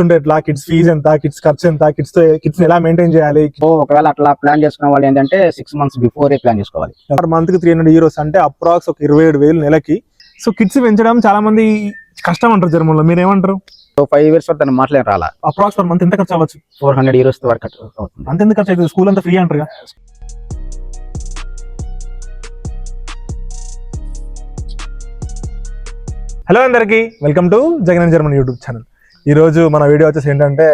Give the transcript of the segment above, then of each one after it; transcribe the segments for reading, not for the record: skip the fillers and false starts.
ఉంటే ఎట్లా, kids fee ఎంత, కిడ్స్ ఖర్చు ఎంత, కిడ్స్ ఎలా మెయింటైన్ చేయాలి? ఒకవేళ అట్లా ప్లాన్ చేసుకున్న వాళ్ళు ఏంటంటే 6 months బిఫోరే ప్లాన్ చేసుకోవాలి. పర్ మంత్ కి 300 euros అంటే అప్రాక్స్ ఒక 27,000 నెలకి. సో కిడ్స్ పెంచడం చాలా మంది కష్టం అంటారు జర్మన్లో, మీరేమంటారు? సో 5 years వరకు దాన్ని మాట్లాడి రాలా. అప్రాక్స్ పర్ మంత్ ఎంత ఖర్చు అవ్వచ్చు? 400 euros వరకు అవుతుంది. అంత ఎందుకు ఖర్చు అవుతుంది? స్కూల్ అంతా ఫ్రీ అంటారు. హలో అందరికి, welcome to Jagan German YouTube channel. ఈ రోజు మన వీడియో వచ్చేసి ఏంటంటే,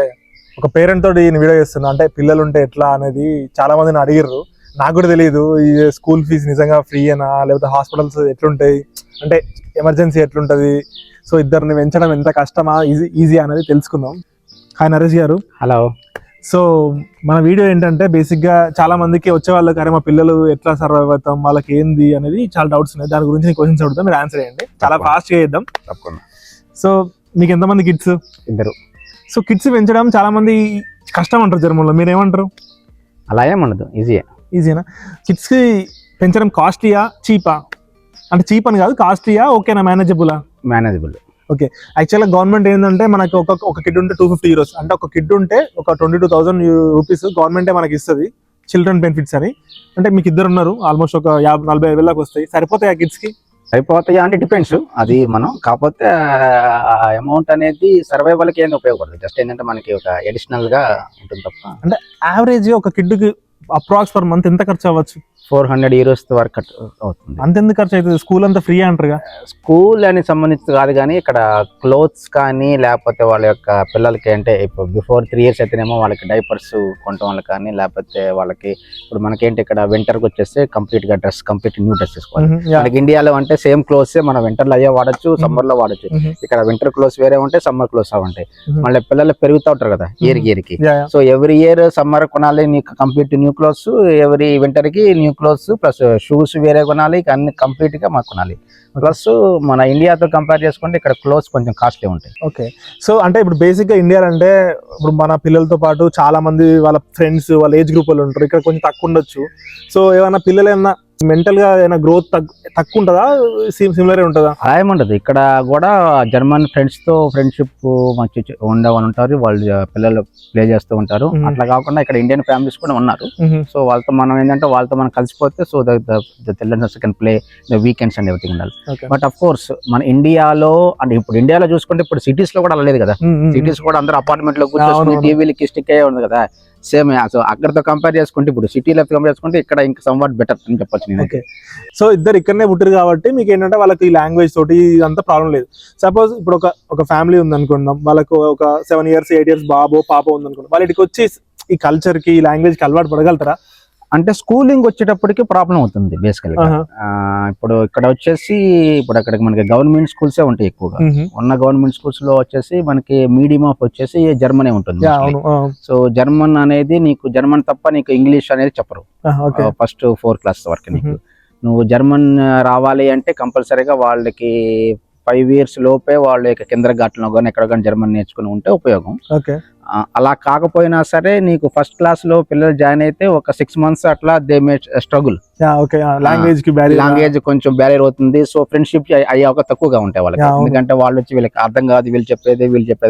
ఒక పేరెంట్ తోటి నేను వీడియో చేస్తున్నా. అంటే పిల్లలు ఉంటే ఎట్లా అనేది చాలా మందిని అడిగిర్రు. నాకు కూడా తెలియదు ఈ స్కూల్ ఫీజు నిజంగా ఫ్రీ అనా, లేకపోతే హాస్పిటల్స్ ఎట్లుంటాయి, అంటే ఎమర్జెన్సీ ఎట్లుంటది, సో ఇద్దరిని పెంచడం ఎంత కష్టమా ఈజీ అనేది తెలుసుకుందాం. హాయ్ నరేష్ గారు. హలో. సో మన వీడియో ఏంటంటే, బేసిక్గా చాలా మందికి వచ్చే వాళ్ళకి అరే మా పిల్లలు ఎట్లా సర్వైవ్ అవుతాం, వాళ్ళకి ఏంది అనేది చాలా డౌట్స్ ఉన్నాయి. దాని గురించి క్వశ్చన్స్ అడుగుతాం, మీరు ఆన్సర్ చేయండి. చాలా ఫాస్ట్గా చేద్దాం. తప్పకుండా. సో మీకు ఎంతమంది కిడ్స్? 2. సో కిడ్స్ పెంచడం చాలా మంది కష్టం అంటారు జర్మన్లో, మీరేమంటారు? అలా ఏమన్నదు, ఈజీనా? కిడ్స్కి పెంచడం కాస్ట్లీయా చీపా? అంటే చీప్ అని కాదు, కాస్ట్లీయా ఓకేనా, మేనేజబుల్? ఓకే. యాక్చువల్గా గవర్నమెంట్ ఏంటంటే, మనకి ఒక కిడ్ ఉంటే 250 euros, అంటే ఒక కిడ్ ఉంటే ఒక 22,000 రూపీస్ గవర్నమెంటే మనకి ఇస్తుంది, చిల్డ్రన్ బెనిఫిట్స్ అని. అంటే మీకు ఇద్దరు ఉన్నారు, ఆల్మోస్ట్ ఒక 40,000 వస్తాయి. సరిపోతాయి ఆ కిడ్స్కి? అయిపోతాయా అంటే డిపెండ్స్, అది మనం కాకపోతే అమౌంట్ అనేది సర్వైవల్కి ఏం ఉపయోగపడదు. జస్ట్ ఏంటంటే మనకి ఒక అడిషనల్ గా ఉంటుంది తప్ప. అంటే యావరేజ్ ఒక కిడ్కి అప్రాక్స్ పర్ మంత్ ఎంత ఖర్చు అవ్వచ్చు? 400 euros వరకు అవుతుంది. అంతెందుకు ఖర్చు అవుతుంది? స్కూల్ అంతా ఫ్రీ అంటారుగా. స్కూల్ అని సంబంధించి కాదు, కానీ ఇక్కడ క్లోత్స్ కానీ లేకపోతే వాళ్ళ యొక్క పిల్లలకి అంటే ఇప్పుడు బిఫోర్ 3 years అయితేనేమో వాళ్ళకి డైపర్స్ కొనటం వల్ల కానీ, లేకపోతే వాళ్ళకి ఇప్పుడు మనకేంటి ఇక్కడ వింటర్కి వచ్చేస్తే కంప్లీట్ న్యూ డ్రెస్ తీసుకోవాలి. మనకి ఇండియాలో అంటే సేమ్ క్లోత్స్ మనం వింటర్లో అయ్యే వాడచ్చు, సమ్మర్ లో వాడచ్చు. ఇక్కడ వింటర్ క్లోత్స్ వేరే ఉంటాయి, సమ్మర్ క్లోత్స్ ఉంటాయి. మళ్ళీ పిల్లలు పెరుగుతూ ఉంటారు కదా ఇయర్ కి. సో ఎవ్రీ ఇయర్ సమ్మర్ కొనాలి నీకు complete new clothes, every winter కి న్యూ క్లోత్స్, ప్లస్ షూస్ వేరే కొనాలి, అన్ని కంప్లీట్ గా మాకు కొనాలి. ప్లస్ మన ఇండియాతో కంపేర్ చేసుకుంటే ఇక్కడ క్లోత్స్ కొంచెం కాస్ట్లీ ఉంటాయి. ఓకే. సో అంటే ఇప్పుడు బేసిక్ గా ఇండియా అంటే, ఇప్పుడు మన పిల్లలతో పాటు చాలా మంది వాళ్ళ ఫ్రెండ్స్ వాళ్ళ ఏజ్ గ్రూప్ వాళ్ళు ఉంటారు. ఇక్కడ కొంచెం తక్కువ ఉండొచ్చు. సో ఏమైనా పిల్లలు ఏమన్నా మెంటల్ గా ఏమైనా గ్రోత్ తక్కువ ఉంటుందా, సిమిలర్ ఉంటుందా? అలా ఏముండదు. ఇక్కడ కూడా జర్మన్ ఫ్రెండ్స్ తో ఫ్రెండ్షిప్ మంచి ఉండేవాళ్ళు ఉంటారు, వాళ్ళు పిల్లలు ప్లే చేస్తూ ఉంటారు. అట్లా కాకుండా ఇక్కడ ఇండియన్ ఫ్యామిలీస్ కూడా ఉన్నారు. సో వాళ్ళతో మనం ఏంటంటే వాళ్ళతో మనం కలిసిపోతే so the childrens can play the weekends and everything ఉండాలి. బట్ అఫ్ కోర్స్ మన ఇండియాలో అంటే ఇప్పుడు ఇండియాలో చూసుకుంటే ఇప్పుడు సిటీస్ లో కూడా అలా లేదు కదా. సిటీస్ కూడా అందరూ అపార్ట్మెంట్ లో కూర్చొని టీవీలకి స్టిక్ అయ్యే ఉంది కదా. సేమ్ సో అక్కడతో కంపేర్ చేసుకుంటే ఇప్పుడు సిటీలో కంపేర్ చేసుకుంటే ఇక్కడ ఇంకా సంవాట్ బెటర్ అని చెప్పొచ్చు నేను. ఓకే. సో ఇద్దరు ఇక్కడనే పుట్టారు కాబట్టి మీకు ఏంటంటే వాళ్ళకి ఈ లాంగ్వేజ్ తోటి అంత ప్రాబ్లం లేదు. సపోజ్ ఇప్పుడు ఒక ఫ్యామిలీ ఉంది అనుకుందాం, వాళ్ళకు ఒక 7 years 8 years బాబో పాప ఉంది అనుకుందాం, వాళ్ళకి వచ్చి ఈ కల్చర్ కి ఈ లాంగ్వేజ్ కి అలవాటు పడగలుగుతారా? అంటే స్కూలింగ్ వచ్చేటప్పటికి ప్రాబ్లం అవుతుంది బేసికల్ గా. ఇప్పుడు ఇక్కడ వచ్చేసి ఇప్పుడు అక్కడికి మనకి గవర్నమెంట్ స్కూల్సే ఉంటాయి ఎక్కువగా. ఉన్న గవర్నమెంట్ స్కూల్స్ లో వచ్చేసి మనకి మీడియం ఆఫ్ వచ్చేసి జర్మనే ఉంటుంది. సో జర్మన్ అనేది నీకు జర్మన్ తప్ప నీకు ఇంగ్లీష్ అనేది చెప్పరు ఫస్ట్ 4 class వరకు. నీకు నువ్వు జర్మన్ రావాలి అంటే కంపల్సరీగా వాళ్ళకి 5 years లోపే వాళ్ళు కింద ఘాట్లో కానీ ఎక్కడ కానీ జర్మన్ నేర్చుకుని ఉంటే ఉపయోగం. అలా కాకపోయినా సరే నీకు ఫస్ట్ క్లాస్ లో పిల్లలు జాయిన్ అయితే ఒక 6 months అట్లా దే మే స్ట్రగుల్. లాంగ్వేజ్ కొంచెం బ్యారియర్ అవుతుంది. సో ఫ్రెండ్షిప్ అయ్యాక తక్కువగా ఉంటాయి వాళ్ళకి. ఎందుకంటే వాళ్ళు వచ్చి వీళ్ళకి అర్థం కాదు, వీళ్ళు చెప్పేది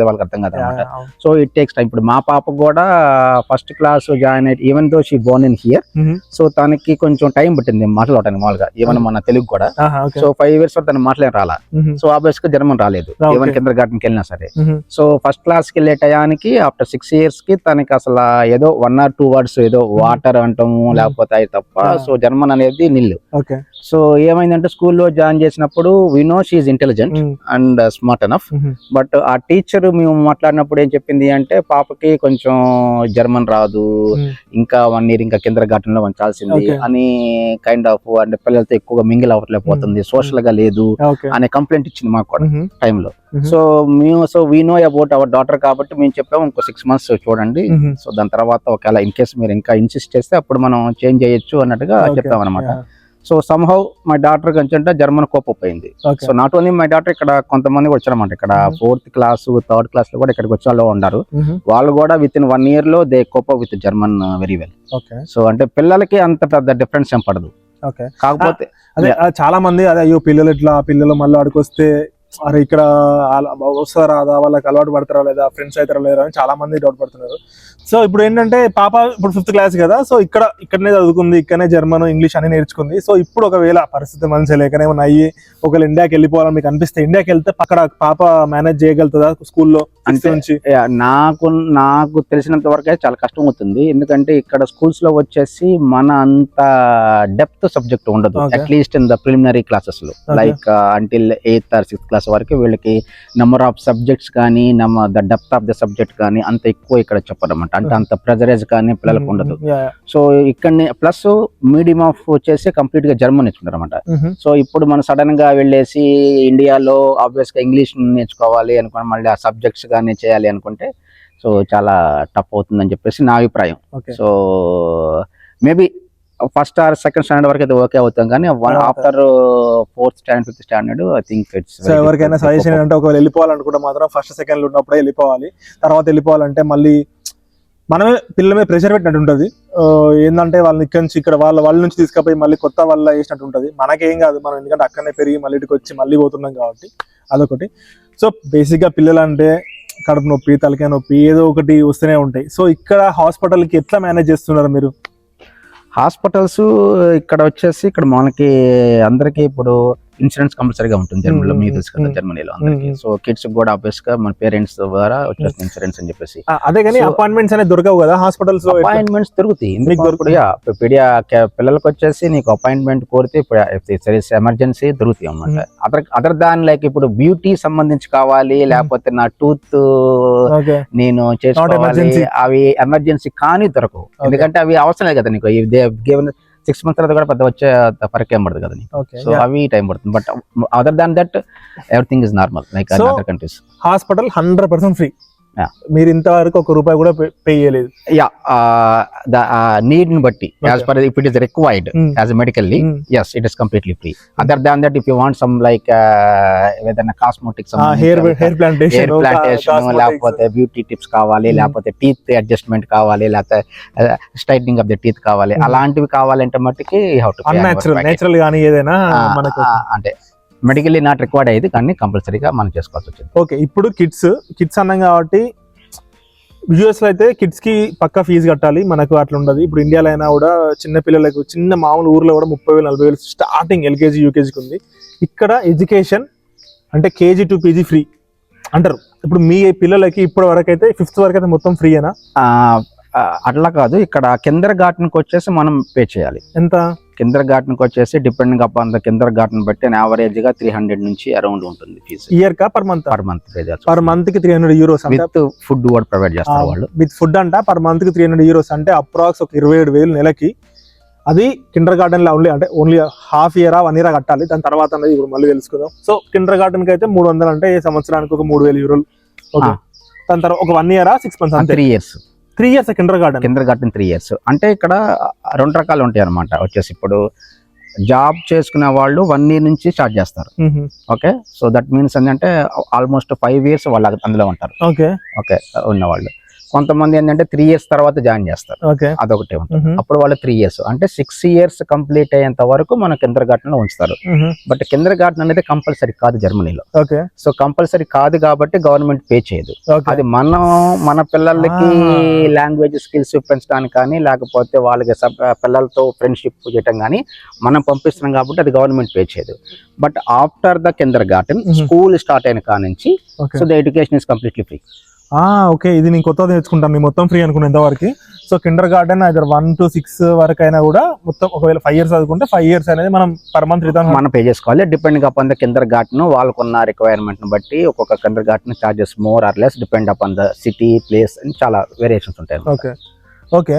వాళ్ళకి అర్థం కాదు అనమాట. So it takes time. ఇప్పుడు మా పాప కూడా ఫస్ట్ క్లాస్ జాయిన్ అయితే even though she Born in here, so తనకి కొంచెం టైం పట్టింది మాట్లాడటానికి మామూలుగా, ఈవెన్ మన తెలుగు కూడా. సో 5 years వరకు తను మాట్లాడి రాలా. సో ఆబ్వియస్ గా జర్మన్ రాలేదు, ఈవెన్ కింద గార్డెన్కి వెళ్ళినా సరే. సో ఫస్ట్ క్లాస్ కి వెళ్ళే టయానికి ఆఫ్టర్ 6 years కి తనకి అసలు ఏదో 1 or 2 words ఏదో వాటర్ అంటాము లేకపోతే అవి తప్ప. సో జర్మన్ అనేది నిల్లు. సో ఏమైందంటే స్కూల్లో జాయిన్ చేసినప్పుడు we know she is intelligent and smart enough, but ఆ టీచర్ మేము మాట్లాడినప్పుడు ఏం చెప్పింది అంటే పాపకి కొంచెం జర్మన్ రాదు, ఇంకా 1 year ఇంకా కింద ఘటనలో ఉంచాల్సింది అని కైండ్ ఆఫ్, అంటే పిల్లలతో ఎక్కువగా మింగిల్ అవ్వట్లేకపోతుంది, సోషల్ గా లేదు అనే కంప్లైంట్ ఇచ్చింది మాకు కూడా టైంలో. So we know about our daughter కాబట్టి మేము చెప్పాము ఇంకో 6 months చూడండి. సో దాని తర్వాత ఒకవేళ ఇన్ కేసు మీరు ఇంకా ఇన్సిస్ట్ చేస్తే అప్పుడు మనం చేంజ్ చేయొచ్చు అన్నట్టుగా చెప్పాం అనమాట. సో సమ్హౌ మై డాటర్ కంటే జర్మన్ కోప్ అయింది. So not only my daughter, ఇక్కడ కొంతమంది వచ్చారన్నమాట. ఇక్కడ 4th class 3rd class లో కూడా ఇక్కడికి వచ్చే వాళ్ళు ఉన్నారు. వాళ్ళు కూడా విత్ ఇన్ 1 year లో they cope with German very well. So అంటే పిల్లలకి అంత పెద్ద డిఫరెన్స్ ఏం పడదు. కాకపోతే అదే చాలా మంది అదే అయ్యో పిల్లలు ఇట్లా పిల్లలు మళ్ళీ అడుకొస్తే అరే ఇక్కడ వస్తారా రాదా, వాళ్ళకి అలవాటు పడతారా లేదా, ఫ్రెండ్స్ అవుతారా లేదా అని చాలా మంది డౌట్ పడుతున్నారు. సో ఇప్పుడు ఏంటంటే పాప ఇప్పుడు 5th క్లాస్ కదా, సో ఇక్కడనే చదువుకుంది, ఇక్కడనే జర్మన్ ఇంగ్లీష్ అని నేర్చుకుంది. సో ఇప్పుడు ఒకవేళ పరిస్థితి మంచిగా లేకనే ఏమైనా అయ్యి ఒకవేళ ఇండియాకి వెళ్ళిపోవాలని మీకు అనిపిస్తే ఇండియాకి వెళ్తే అక్కడ పాప మేనేజ్ చేయగలుగుతుందా స్కూల్లో నుంచి? నాకు తెలిసినంత వరకు అయితే చాలా కష్టం అవుతుంది. ఎందుకంటే ఇక్కడ స్కూల్స్ లో వచ్చేసి మన అంత డెప్త్ సబ్జెక్ట్ ఉండదు. At least in the preliminary classes లో like until 8th or 6th class వరకు వీళ్ళకి నెంబర్ ఆఫ్ సబ్జెక్ట్స్ కానీ the depth of the subject కానీ అంత ఎక్కువ ఇక్కడ చెప్పరన్నమాట. అంటే అంత ప్రెజరైజ్ కానీ పిల్లలకు ఉండదు. సో ఇక్కడ ప్లస్ మీడియం ఆఫ్ వచ్చేసి కంప్లీట్ గా జర్మన్ నేర్చుకుంటారు అనమాట. సో ఇప్పుడు మనం సడన్ గా వెళ్ళేసి ఇండియాలో ఆబ్వియస్ గా ఇంగ్లీష్ నేర్చుకోవాలి అనుకుని మళ్ళీ ఆ సబ్జెక్ట్స్ కానీ చేయాలి అనుకుంటే సో చాలా టఫ్ అవుతుందని చెప్పేసి నా అభిప్రాయం. So maybe first or second standard వరకు అయితే ఓకే అవుతాం, కానీ after 4th standard 5th standard I think it's. So ఎవరికైనా సజెషన్ ఏంటంటే ఒకవేళ వెళ్ళిపోవాలనుకుంటే మాత్రం ఫస్ట్ సెకండ్ ఉన్నప్పుడే వెళ్ళిపోవాలి. తర్వాత వెళ్ళిపోవాలంటే మళ్ళీ మనమే పిల్లల మీద ప్రెషర్ పెట్టినట్టు ఉంటుంది. ఏంటంటే వాళ్ళని ఇక్కడి నుంచి ఇక్కడ వాళ్ళ నుంచి తీసుకుపోయి మళ్ళీ కొత్త వాళ్ళ వేసినట్టు ఉంటుంది. మనకేం కాదు, మనం ఎందుకంటే అక్కడనే పెరిగి మళ్ళీ ఇటుకు వచ్చి మళ్ళీ పోతున్నాం కాబట్టి అదొకటి. సో బేసిక్గా పిల్లలు అంటే కడుపు నొప్పి, తలకాయ నొప్పి ఏదో ఒకటి వస్తూనే ఉంటాయి. సో ఇక్కడ హాస్పిటల్కి ఎట్లా మేనేజ్ చేస్తున్నారు మీరు? హాస్పిటల్స్ ఇక్కడ వచ్చేసి ఇక్కడ మనకి అందరికి ఇప్పుడు ఇన్సూరెన్స్ కంపల్సరీగా ఉంటుంది జర్మనీలో, మీకు తెలుసు కదా జర్మనీలో అందరికి. సో కిడ్స్ కూడా ఆబ్వియస్ గా మన పేరెంట్స్ ద్వారా వచ్చేస్తుంది ఇన్సూరెన్స్ అని చెప్పేసి. అదే కానీ అపాయింట్మెంట్స్ అనేది దొరకవు కదా హాస్పిటల్స్ లో? అపాయింట్మెంట్స్ దొరుకుతాయి పిల్లలకు వచ్చేసి నీకు అపాయింట్మెంట్ కోరితే ఇప్పుడు ఎమర్జెన్సీ దొరుకుతాయి అన్నమాట. అదర్ దాన్ లైక్ ఇప్పుడు బ్యూటీ సంబంధించి కావాలి, లేకపోతే నా టూత్ నేను చేసుకోవాలి, అవి ఎమర్జెన్సీ కానీ దొరకవు. ఎందుకంటే అవి అవసరం లేదు కదా నీకు. 6 months తర్వాత కూడా పెద్ద వచ్చే ఫరక్ ఏం పడుతుంది కదా నీకు. సో అవి టైం పడుతుంది. But other than that everything is normal like other countries. Hospital 100% free. మీరు ఇంతవరకు ₹1 కూడా పే చేయలేదు? నీడ్ ని బట్టి as per if it is required as medically yes it is completely free. Other than that if you want some like ఏదైనా cosmetics, hair plantation లేకపోతే beauty tips కావాలి, లేకపోతే టీత్ అడ్జస్ట్మెంట్ కావాలి, లేకపోతే స్ట్రైట్నింగ్ ఆఫ్ ద టీత్ కావాలి, అలాంటివి కావాలంటే మట్టుకి నేచురల్ గానీ ఏదైనా మనకు అంటే మెడికల్లీ నాట్ రిక్వైర్డ్ అయ్యేది, కానీ కంపల్సరీగా మనం చేసుకోవాల్సి వచ్చింది. ఓకే, ఇప్పుడు కిడ్స్ అన్నాం కాబట్టి యూఎస్ లో అయితే కిడ్స్ కి పక్కా ఫీజు కట్టాలి, మనకు అట్లా ఉండదు. ఇప్పుడు ఇండియాలో అయినా కూడా చిన్న పిల్లలకు చిన్న మామూలు ఊర్లో కూడా 30,000-40,000 స్టార్టింగ్ ఎల్కేజీ యూకేజీకి ఉంది. ఇక్కడ ఎడ్యుకేషన్ అంటే కేజీ టు పీజీ ఫ్రీ అంటారు. ఇప్పుడు మీ పిల్లలకి ఇప్పటి వరకు అయితే 5th వరకు అయితే మొత్తం ఫ్రీ అయినా? అట్లా కాదు, ఇక్కడ కిందర్ గార్డెన్కి వచ్చేసి మనం పే చేయాలి. ఎంత? కిందర్ గార్డెన్కి వచ్చేసి డిపెండింగ్ అపాన్ ద కిందర్ గార్డెన్ బట్టి యావరేజ్ గా 300 నుంచి అరౌండ్ ఉంటుంది ఫీజు. ఇయర్ కా per month? Per month per month కి €300 విత్ ఫుడ్ కూడా ప్రొవైడ్ చేస్తారు వాళ్ళు. విత్ ఫుడ్ అంట పర్ మంత్ కి €300 అంటే అప్రాక్స్ ఒక 27,000 నెలకి. అది కిండర్ గార్డెన్ లో అంటే ఓన్లీ హాఫ్ ఇయర్ 1 year కట్టాలి. దాని తర్వాత అనేది ఇప్పుడు మళ్ళీ తెలుసుకుందాం. సో కిండర్ గార్డెన్ కి అయితే 300 అంటే ఏ సంవత్సరానికి ఒక €3,000. ఓకే, దాని తర్వాత ఒక 1 year 6 months అంటే 3 years. 3 years Kinder garden 3 years. అంటే ఇక్కడ 2 రకాలు ఉంటాయి అనమాట. వచ్చేసి ఇప్పుడు జాబ్ చేసుకునే వాళ్ళు 1 year నుంచి స్టార్ట్ చేస్తారు. ఓకే, సో దట్ మీన్స్ ఏంటంటే ఆల్మోస్ట్ 5 years వాళ్ళు అందులో ఉంటారు. ఓకే ఉన్నవాళ్ళు. కొంతమంది ఏంటంటే 3 years తర్వాత జాయిన్ చేస్తారు. అదొకటి ఉంటుంది. అప్పుడు వాళ్ళు 3 years అంటే 6 years కంప్లీట్ అయ్యేంత వరకు మన కిందర్ గార్డెన్ లో ఉంచుతారు. బట్ కిందర్ గార్డెన్ అనేది కంపల్సరీ కాదు జర్మనీలో. సో కంపల్సరీ కాదు కాబట్టి గవర్నమెంట్ పే చేయదు. అది మన పిల్లలకి లాంగ్వేజ్ స్కిల్స్ పెంచడానికి కానీ, లేకపోతే వాళ్ళకి పిల్లలతో ఫ్రెండ్షిప్ చేయటం కానీ మనం పంపిస్తున్నాం కాబట్టి అది గవర్నమెంట్ పే చేయదు. But after the కిందర్ garden school start అయిన కాడ నుంచి so the education is completely free. Okay, ఇది నేను కొత్తగా నేర్చుకుంటాను. నేను మొత్తం ఫ్రీ అనుకున్నా ఇంతవరకు. So Kinder garden either 1 to 6 వరకు అయినా కూడా మొత్తం ఒకవేళ 5 years చదువుకుంటే 5 years అనేది మనం పర్ మంత్ మనం పే చేసుకోవాలి. Depending upon the Kinder garden వాళ్ళకున్న రిక్వైర్మెంట్ ని బట్టి ఒక్కొక్క Kinder garden charges more or less depend upon the city place అని చాలా వేరియేషన్స్ ఉంటాయి. Okay,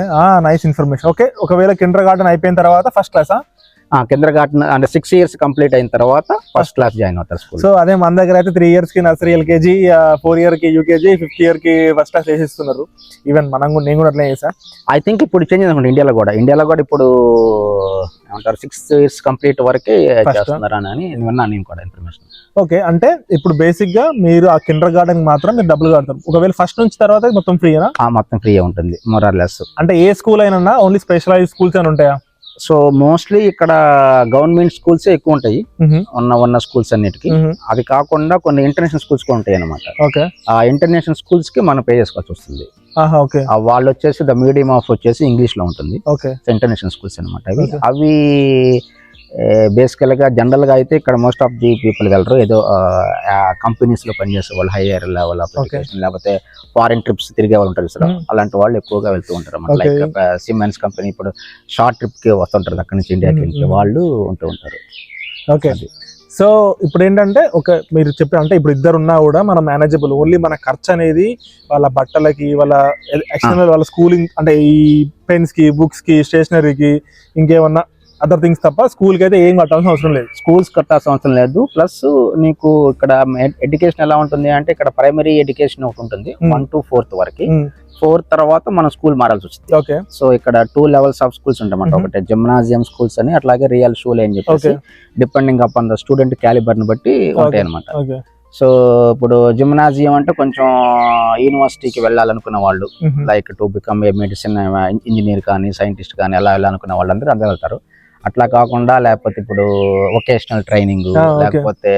nice information. ఓకే, ఒకవేళ కిండర్ గార్డెన్ అయిపోయిన తర్వాత ఫస్ట్ క్లాసా? కిందర్ గార్డెన్ అంటే 6 years కంప్లీట్ అయిన తర్వాత ఫస్ట్ క్లాస్ జాయిన్ అవుతారు స్కూల్. సో అదే మన దగ్గర అయితే 3 years కి నర్సరీ ఎల్కేజీ, 4 year కి యూకేజీ, 5th year కి ఫస్ట్ క్లాస్ వేసిస్తున్నారు. ఈవెన్ నేను కూడా అట్లా చేసా. ఐ థింక్ ఇప్పుడు చేంజ్ అనుకుంటా ఇండియాలో కూడా ఇప్పుడు ఏమంటారు 6 years కంప్లీట్ వరకే చేస్తున్నారు అని విన్నాను నేను కూడా ఇన్ఫర్మేషన్. ఓకే, అంటే ఇప్పుడు బేసిక్ గా మీరు ఆ కిండర్ గార్డెన్ మాత్రం మీరు డబ్బులు కడతారు. ఒకవేళ ఫస్ట్ నుంచి తర్వాత మొత్తం ఫ్రీనా? మొత్తం ఫ్రీ ఉంటుంది మోర్ ఆర్ లెస్. అంటే ఏ స్కూల్ అయినా ఓన్లీ స్పెషలైజ్ స్కూల్స్ అని ఉంటాయా? సో మోస్ట్లీ ఇక్కడ గవర్నమెంట్ స్కూల్స్ ఎక్కువ ఉంటాయి ఉన్న స్కూల్స్ అన్నిటికీ. అది కాకుండా కొన్ని ఇంటర్నేషనల్ స్కూల్స్ కూడా ఉంటాయి అనమాట. ఆ ఇంటర్నేషనల్ స్కూల్స్ కి మనం పే చేసుకోవాల్సి వస్తుంది. వాళ్ళు వచ్చేసి ద మీడియం ఆఫ్ వచ్చేసి ఇంగ్లీష్ లో ఉంటుంది. ఇంటర్నేషనల్ స్కూల్స్ అనమాట అవి బేసికల్ గా జనరల్ గా అయితే ఇక్కడ మోస్ట్ ఆఫ్ ది పీపుల్ వెళ్ళరు. ఏదో కంపెనీస్ లో పనిచేసే వాళ్ళు, హైయర్ లెవెల్ ఆఫ్ ఎడ్యుకేషన్, లేకపోతే ఫారిన్ ట్రిప్స్ తిరిగే వాళ్ళు ఉంటారు సార్, అలాంటి వాళ్ళు ఎక్కువగా వెళ్తూ ఉంటారు అన్నమాట. లైక్ సిమెన్స్ కంపెనీ ఇప్పుడు షార్ట్ ట్రిప్ కి వస్తుంటారు అక్కడ నుంచి ఇండియాకి, వాళ్ళు ఉంటూ ఉంటారు. ఓకే, సో ఇప్పుడు ఏంటంటే మీరు చెప్పారు అంటే ఇప్పుడు ఇద్దరు ఉన్నా కూడా మన మేనేజబుల్, ఓన్లీ మన ఖర్చు అనేది వాళ్ళ బట్టలకి, వాళ్ళ ఎక్స్టర్నల్, వాళ్ళ స్కూలింగ్ అంటే ఈ పెన్స్ కి, బుక్స్ కి, స్టేషనరీకి, ఇంకేమన్నా అదర్ థింగ్స్ తప్ప స్కూల్ కి అయితే ఏం కట్టాల్సిన అవసరం లేదు. స్కూల్స్ కట్టాల్సిన అవసరం లేదు. ప్లస్ నీకు ఇక్కడ ఎడ్యుకేషన్ ఎలా ఉంటుంది అంటే ఇక్కడ ప్రైమరీ ఎడ్యుకేషన్ ఒకటి ఉంటుంది 1 to 4th వరకు. 4th తర్వాత మనం స్కూల్ మారాల్సి వచ్చింది. ఓకే, సో ఇక్కడ 2 levels ఆఫ్ స్కూల్స్ ఉంటాయన్నమాట. ఒకటి జిమ్నాజియం స్కూల్స్ అని, అట్లాగే రియల్ షూల్ అని చెప్పేసి depending upon the student calibre ని బట్టి ఉంటాయి అనమాట. సో ఇప్పుడు జిమ్నాజియం అంటే కొంచెం యూనివర్సిటీకి వెళ్ళాలనుకున్న వాళ్ళు, like to become a medicine engineer కానీ, సైంటిస్ట్ కానీ అలా వెళ్ళాలనుకున్న వాళ్ళందరూ అందరూ వెళ్తారు. అట్లా కాకుండా లేకపోతే ఇప్పుడు వొకేషనల్ ట్రైనింగ్, లేకపోతే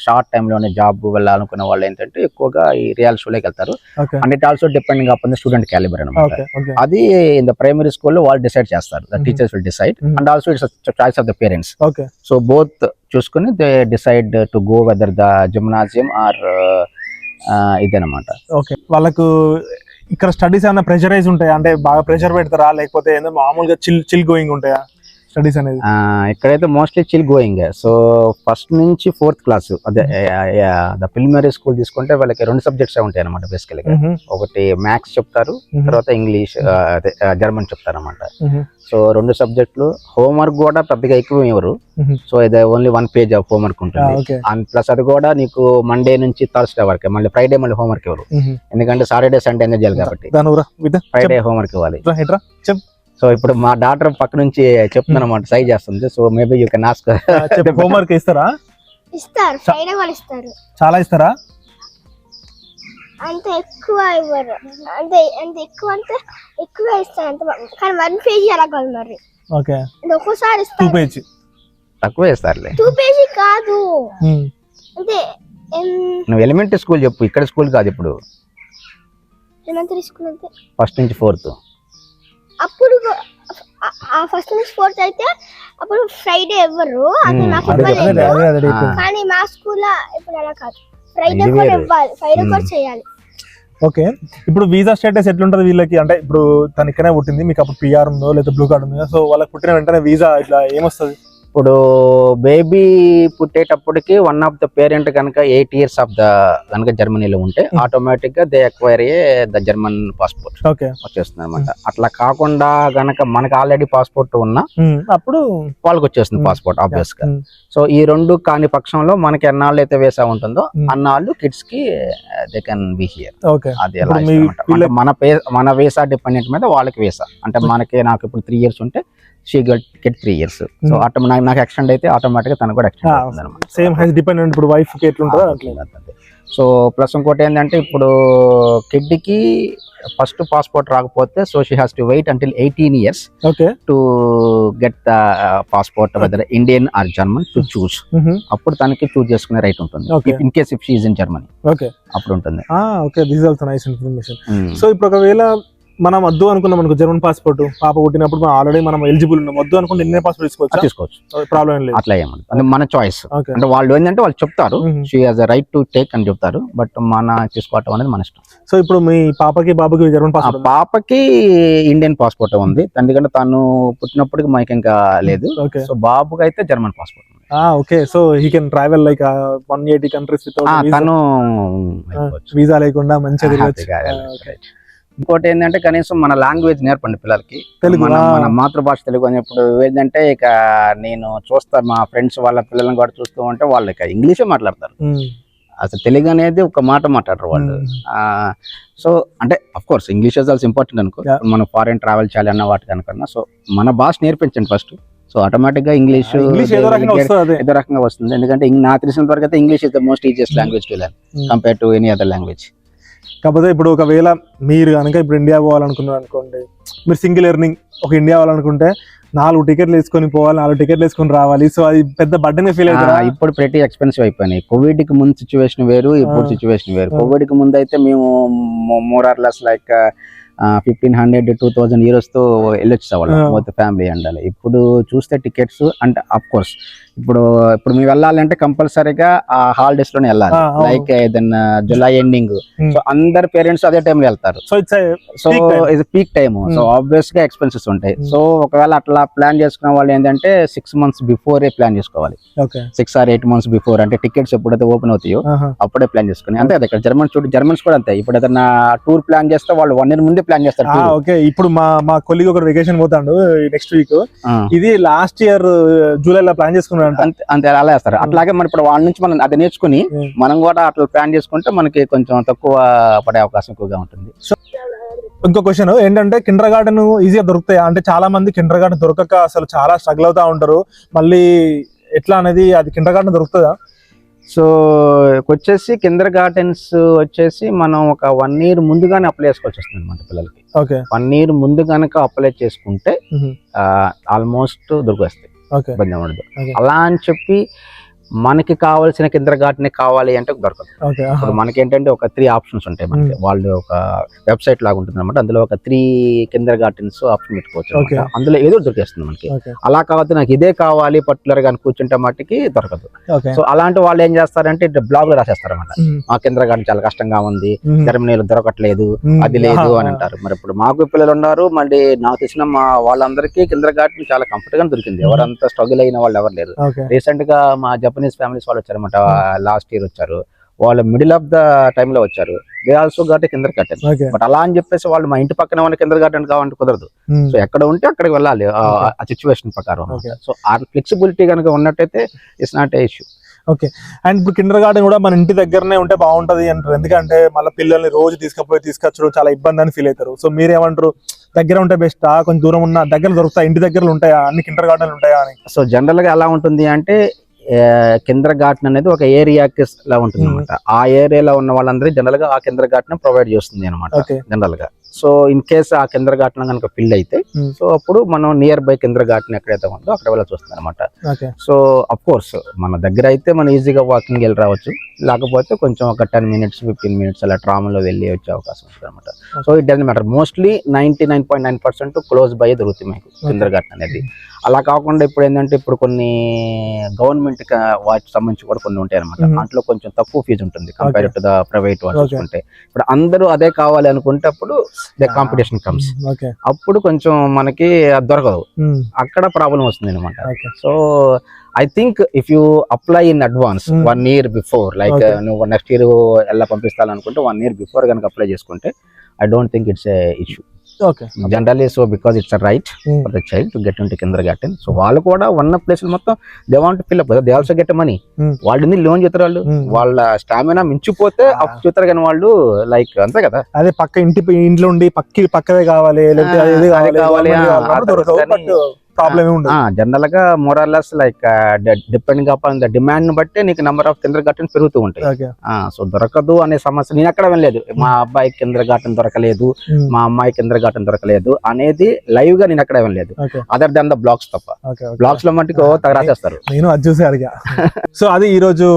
షార్ట్ టైమ్ లోనే జాబ్ వెళ్ళాలనుకున్న వాళ్ళు ఏంటంటే ఎక్కువగా ఈ రియల్ షూలోకి వెళ్తారు. And it also depending upon the student calibre అనమాట. అది ఇన్ ద ప్రైమరీ స్కూల్లో వాళ్ళు డిసైడ్ చేస్తారు, the teachers will decide, and also it's choice of the parents. So both చూసుకుని they decide to go whether the gymnasium or ఇదనమాట. Okay, వాళ్ళకు ఇక్కడ studies ఏమైనా ప్రెషరైజ్ ఉంటాయా, అంటే బాగా ప్రెషర్ పెడతారా, లేకపోతే మామూలుగా చిల్ గోయింగ్ ఉంటాయా స్టడీస్ అనేది? ఇక్కడైతే mostly chill going. So first నుంచి 4th క్లాస్ అదే ద ప్రిలిమినరీ స్కూల్ తీసుకుంటే వాళ్ళకి 2 సబ్జెక్ట్స్ ఉంటాయి అనమాట బేసికల్ గా. ఒకటి మ్యాథ్స్ చెప్తారు, తర్వాత ఇంగ్లీష్ అదే జర్మన్ చెప్తారు అనమాట. సో 2 సబ్జెక్టులు. హోంవర్క్ కూడా పెద్దగా ఎక్కువ ఇవ్వరు. సో ఇది ఓన్లీ 1 page ఆఫ్ హోంవర్క్ ఉంటుంది. అండ్ ప్లస్ అది కూడా నీకు మండే నుంచి థర్స్డే వరకే, మళ్ళీ ఫ్రైడే మళ్ళీ హోంవర్క్ ఇవ్వరు, ఎందుకంటే సాటర్డే సండే ఎంజాయ్ చేయాలి కాబట్టి ఫ్రైడే హోంవర్క్ ఇవ్వాలి. సో ఇప్పుడు మా డాక్టర్ పక్క నుంచి చెప్తున్నా అనమాట, సై చేస్తుంది. So maybe you can ask. Homework ఇస్తారా? ఇస్తారు, ఫ్రైడే వాళ్ళు ఇస్తారు. చాలా ఇస్తారా? అంత ఎక్కువ ఇవ్వరు, అంత ఎక్కువ అంటే ఎక్కువ ఇస్తారు అంత, కానీ 1 page అలా కాదు మరి. ఓకే, ఒక్కోసారి 2 page తక్కువ ఇస్తారులే. 2 page కాదు, అంటే నువ్వు ఎలిమెంటరీ స్కూల్ చెప్పు, ఇక్కడ స్కూల్ కాదు. ఇప్పుడు ఎలిమెంటరీ స్కూల్ అంటే 1st నుంచి 4th. అప్పుడు ఫస్ట్ నుంచి 4th అయితే అప్పుడు ఫ్రైడే ఇవ్వరు, అది నాకు కానీ మా స్కూల్లో ఇప్పుడు అలా కాదు, ఫ్రైడే కూడా ఇవ్వాలి, ఫ్రైడే కూడా చేయాలి. ఓకే, ఇప్పుడు వీసా స్టేటస్ ఎట్లుంటది వీళ్ళకి? అంటే ఇప్పుడు తను ఇక్కడే పుట్టింది, మీకు అప్పుడు పిఆర్ ఉందో లేదా బ్లూ కార్డ్ ఉందో, సో వాళ్ళకి పుట్టిన వెంటనే వీసా ఇట్లా ఏమొస్తుంది? ఇప్పుడు బేబీ పుట్టేటప్పటికి వన్ ఆఫ్ ద పేరెంట్ కనుక 8 years ఆఫ్ ద కనుక జర్మనీలో ఉంటే ఆటోమేటిక్ గా they acquire the German passport వచ్చేస్తుంది అనమాట. అట్లా కాకుండా గనక మనకి ఆల్రెడీ పాస్పోర్ట్ ఉన్నా అప్పుడు వాళ్ళకి వచ్చేస్తుంది పాస్పోర్ట్ ఆబ్వియస్ గా. సో ఈ 2 కాని పక్షంలో మనకి ఎన్నాళ్ళు అయితే వీసా ఉంటుందో అన్నాళ్ళు కిడ్స్ కి దే కెన్ బి హియర్. అది ఎలా మన వీసా డిపెండెంట్ మీద వాళ్ళకి వీసా, అంటే మనకి నాకు ఇప్పుడు 3 years ఉంటే షీ గెట్ 3 years. సో నాకు ఎక్స్టెండ్ అయితే ఆటోమేటిక్ గా తనకు కూడా ఎక్స్టెండ్ అవుతుంది అనమాట. సేమ్ హైస్ డిపెండెంట్ ఇప్పుడు వైఫ్ కి ఎట్లుంటుందో అట్లా. సో ప్లస్ ఇంకోటి ఏంటంటే ఇప్పుడు కిడ్ కి ఫస్ట్ పాస్పోర్ట్ రాకపోతే so she has to wait until 18 years to get the passport whether Indian or German to choose. అప్పుడు తనకి చూస్ చేసుకునే రైట్ ఉంటుంది in case if she is in Germany, అప్పుడు ఉంటుంది. Okay, this also nice information. So ఇప్పుడు ఒకవేళ మనం వద్దు అనుకున్నాం అనుకో జర్మన్ పాస్పోర్ట్, పాప పుట్టినప్పుడు ఆల్రెడీ మనం ఎలిజిబుల్ ఉన్నాం, వద్దు అనుకుంటే ఇండియన్ పాస్పోర్ట్ తీసుకోవచ్చు, ప్రాబ్లం లేదు. అట్లా ఏమన్నా అంటే మన చాయిస్, అంటే వాళ్ళు ఏంటంటే వాళ్ళు చెప్తారు she has a right to take అని చెప్తారు, బట్ మన తీసుకోవటం అనేది మన ఇష్టం. సో ఇప్పుడు మీ పాపకి బాబుకి జర్మన్ పాస్పోర్ట్? పాపకి ఇండియన్ పాస్పోర్ట్ ఉంది, ఎందుకంటే తను పుట్టినప్పటికి మనకి ఇంకా లేదు. సో బాబుకి అయితే German passport. Okay, so he can travel like 180 countries without తను వీసా లేకుండా మంచిగా. ఇంకోటి ఏంటంటే కనీసం మన లాంగ్వేజ్ నేర్పండి పిల్లలకి, మన మాతృభాష తెలుగు అని. ఇప్పుడు ఏంటంటే ఇక నేను చూస్తా మా ఫ్రెండ్స్ వాళ్ళ పిల్లలను కూడా చూస్తూ ఉంటే వాళ్ళు ఇక ఇంగ్లీషే మాట్లాడతారు, అసలు తెలుగు అనేది ఒక మాట మాట్లాడరు వాళ్ళు. సో అంటే of course English is also important అనుకో, మనం ఫారెన్ ట్రావెల్ చేయాలి అన్న వాటి కనుకన్నా. సో మన భాష నేర్పించండి ఫస్ట్, సో ఆటోమేటిక్ గా ఇంగ్లీష్ ఏదో రకంగా వస్తుంది. ఎందుకంటే నాకు తెలిసినంత వరకు అయితే English is the most easiest language to learn compare to any other language. కాకపోతే ఇప్పుడు ఒకవేళ మీరు కనుక ఇప్పుడు ఇండియా పోవాలనుకున్నారు అనుకోండి, మీరు సింగిల్ ఎర్నింగ్ ఒక ఇండియా పోవాలనుకుంటే 4 టికెట్లు వేసుకొని పోవాలి, 4 టికెట్లు వేసుకొని రావాలి. సో అది పెద్ద బడ్డనే ఫీల్ అవుతారా? ఇప్పుడు ప్రతి ఎక్స్పెన్సివ్ అయిపోయినాయి. కోవిడ్ కి ముందు సిచ్యువేషన్ వేరు, ఇప్పుడు సిచ్యువేషన్ వేరు. కోవిడ్ కి ముందు అయితే మేము more or less like 1500-2000 euros తో వెళ్ళొచ్చేవాళ్ళం మొత్తం ఫ్యామిలీ అండాలి. ఇప్పుడు చూస్తే టికెట్స్ అంటే అఫ్ కోర్స్ ఇప్పుడు మేము వెళ్ళాలంటే కంపల్సరీగా ఆ హాలిడేస్ లోనే వెళ్ళాలి. లైక్ ఏదైనా జూలై ఎండింగ్. సో అందరు పేరెంట్స్ అదే టైం వెళ్తారు. సో ఇది పీక్ టైమ్. సో ఆబ్వియస్ గా ఎక్స్పెన్సెస్ ఉంటాయి. సో ఒకవేళ అట్లా ప్లాన్ చేసుకున్న వాళ్ళు ఏంటంటే 6 months బిఫోరే ప్లాన్ చేసుకోవాలి. 6 or 8 months బిఫోర్, అంటే టికెట్స్ ఎప్పుడైతే ఓపెన్ అవుతాయో అప్పుడే ప్లాన్ చేసుకుని. అంతే కదా, ఇక్కడ జర్మన్స్ కూడా అంతే. ఇప్పుడు ఏదైనా టూర్ ప్లాన్ చేస్తే వాళ్ళు 1 year ముందే ప్లాన్ చేస్తారు. ఓకే, ఇప్పుడు మా కొలీగ్ ఒక వెకేషన్ పోతాడు నెక్స్ట్ వీక్. ఇది లాస్ట్ ఇయర్ జూలైలో ప్లాన్ చేసుకున్నాడు. అంతే అలా వేస్తారు. అట్లాగే మరి ఇప్పుడు వాళ్ళ నుంచి మనం అది నేర్చుకుని మనం కూడా అట్లా ప్లాన్ చేసుకుంటే మనకి కొంచెం తక్కువ పడే అవకాశం ఎక్కువగా ఉంటుంది. ఇంకో క్వశ్చన్ ఏంటంటే, కిండర్ గార్డెన్ ఈజీగా దొరుకుతాయా? అంటే చాలా మంది కిండర్ గార్డెన్ దొరకక అసలు చాలా స్ట్రగుల్ అవుతా ఉంటారు. మళ్ళీ ఎట్లా అనేది, అది కిండర్ గార్డెన్ దొరుకుతుందా? సో వచ్చేసి కిండర్ గార్డెన్స్ వచ్చేసి మనం ఒక 1 year ముందుగానే అప్లై చేసుకోవాల్సి వస్తుంది అనమాట పిల్లలకి. 1 year ముందు కనుక అప్లై చేసుకుంటే ఆల్మోస్ట్ దొరికేస్తాయి, ఇబ్బంది ఉండదు. అలా అని చెప్పి మనకి కావాల్సిన కిండర్ గార్డెన్ కావాలి అంటే దొరకదు. ఇప్పుడు మనకి ఏంటంటే ఒక 3 ఆప్షన్స్ ఉంటాయి మనకి. వాళ్ళు ఒక వెబ్సైట్ లాగా ఉంటుంది అనమాట. అందులో ఒక 3 కిండర్ గార్డెన్స్ ఆప్షన్ పెట్టుకోవచ్చు. అందులో ఏదో దొరికేస్తుంది మనకి. అలా కావద్దు నాకు ఇదే కావాలి పర్టికులర్ గా కూర్చుంటే మట్టికి దొరకదు. సో అలాంటి వాళ్ళు ఏం చేస్తారంటే బ్లాగ్ లో రాసేస్తారు అనమాట. మా కిండర్ గార్డెన్ చాలా కష్టంగా ఉంది, జర్మనీలో దొరకట్లేదు, అది లేదు అని అంటారు. మరి ఇప్పుడు మాకు పిల్లలు ఉన్నారు, మళ్ళీ నాకు తెలిసిన మా వాళ్ళందరికీ కిండర్ గార్డెన్ చాలా కంఫర్ట్ గా దొరికింది. ఎవరంతా స్ట్రగుల్ అయిన వాళ్ళు ఎవరు లేరు. రీసెంట్ గా మా జపనీస్ ఫ్యామిలీస్ వాళ్ళు వచ్చారన్నమాట. లాస్ట్ ఇయర్ వచ్చారు. వాళ్ళు మిడిల్ ఆఫ్ ద టైమ్ లో వచ్చారు. They also got Kinder garden. But అలా అని చెప్పేసి వాళ్ళు మా ఇంటి పక్కన ఉన్న కిండర్ గార్డెన్ కావాలంటే కుదరదు. సో ఎక్కడ ఉంటే అక్కడికి వెళ్ళాలి ఆ సిచ్యువేషన్ ప్రకారం. సో ఆ ఫ్లెక్సిబిలిటీ కనుక ఉన్నట్టయితే it's not a issue. Okay, and ఇప్పుడు కిండర్ గార్డెన్ కూడా మన ఇంటి దగ్గరనే ఉంటే బాగుంటది అంటారు. ఎందుకంటే మళ్ళీ పిల్లల్ని రోజు తీసుకొచ్చడం చాలా ఇబ్బంది అని ఫీల్ అవుతారు. సో మీరేమంటారు, దగ్గర ఉంటే బెస్టా, కొంచెం దూరం ఉన్న దగ్గర దొరుకుతాయి, ఇంటి దగ్గర ఉంటాయా, అన్ని కిండర్ గార్డెన్లు ఉంటాయా అని? సో జనరల్ గా ఎలా ఉంటుంది అంటే కిండర్ గార్డెన్ అనేది ఒక ఏరియాకి లా ఉంటుంది అనమాట. ఆ ఏరియాలో ఉన్న వాళ్ళందరూ జనరల్ గా ఆ కిండర్ గార్డెన్ ప్రొవైడ్ చేస్తుంది అనమాట జనరల్ గా. సో ఇన్ కేస్ ఆ కిండర్ గార్డెన్ కనుక ఫిల్ అయితే సో అప్పుడు మనం నియర్ బై కిండర్ గార్డెన్ ఎక్కడైతే ఉందో అక్కడ వెళ్ళాల్సి వస్తుంది అనమాట. సో అఫ్ కోర్స్ మన దగ్గర అయితే మనం ఈజీగా వాకింగ్ వెళ్ళి రావచ్చు. లేకపోతే కొంచెం ఒక 10 minutes 15 minutes అలా ట్రామ్లో వెళ్ళి వచ్చే అవకాశం ఉంటుంది అనమాట. So it doesn't matter. Mostly 99.9% close by దొరుకుతుంది మీకు కిండర్ గార్డెన్ అనేది. అలా కాకుండా ఇప్పుడు ఏంటంటే ఇప్పుడు కొన్ని గవర్నమెంట్ వాటికి సంబంధించి కూడా కొన్ని ఉంటాయి అనమాట. దాంట్లో కొంచెం తక్కువ ఫీజు ఉంటుంది కంపేర్ టు ద ప్రైవేట్ వాటి చూసుకుంటే. ఇప్పుడు అందరూ అదే కావాలి అనుకుంటే అప్పుడు ద కాంపిటీషన్ కమ్స్. అప్పుడు కొంచెం మనకి దొరకదు, అక్కడ ప్రాబ్లం వస్తుంది అనమాట. So I think if you apply in advance 1 year before, like నువ్వు నెక్స్ట్ ఇయర్ ఎలా పంపిస్తాలనుకుంటే 1 year before కనుక అప్లై చేసుకుంటే I don't think it's a issue. Generally, so because it's a right for the child to get into kindergarten. So వాళ్ళు కూడా ఉన్న place మొత్తం they want to fill up, they also get money. వాళ్ళని loan చేస్తారు, వాళ్ళు వాళ్ళ stamina మించిపోతే అప్పు చూస్తారు. కానీ వాళ్ళు లైక్ అంతే కదా, అదే పక్క ఇంట్లో ఉండి పక్కదే కావాలి జనరల్ గా more or less like depending upon the demand బట్టి నీకు నెంబర్ ఆఫ్ కిండర్ గార్డెన్ పెరుగుతూ ఉంటాయి. సో దొరకదు అనే సమస్య నేను ఎక్కడ వినలేదు. మా అబ్బాయి కిండర్ గార్డెన్ దొరకలేదు, మా అమ్మాయి కిండర్ గార్డెన్ దొరకలేదు అనేది లైవ్ గా నేను ఎక్కడ వినలేదు, అదర్ దాన్ ద బ్లాగ్స్ తప్ప. బ్లాగ్స్ లో మట్టుకు రాసేస్తారు. నేను అది చూసి అడిగా. సో అది ఈ రోజు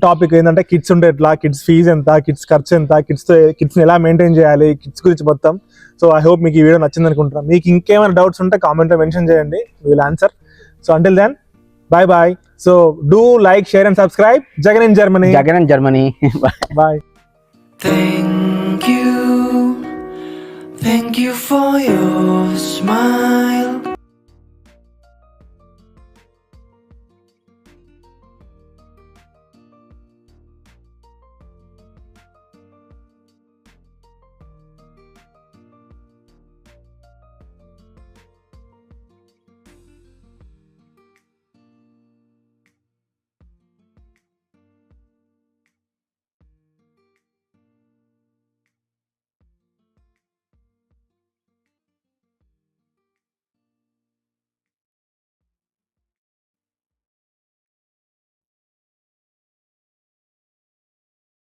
టాపిక్ ఏంటంటే కిడ్స్ ఉంటే ఎట్లా, కిడ్స్ ఫీజు ఎంత, కిడ్స్ ఖర్చు ఎంత, కిడ్స్ ని ఎలా మెయింటైన్ చేయాలి, కిడ్స్ గురించి మొత్తం. సో ఐ హోప్ మీకు ఈ వీడియో నచ్చింది అనుకుంటున్నాను. మీకు ఇంకేమైనా డౌట్స్ ఉంటే కామెంట్ లో మెన్షన్ చేయండి, will answer. So until then bye bye. So do like, share and subscribe. Jagan in Germany. Bye. Thank you for your smile.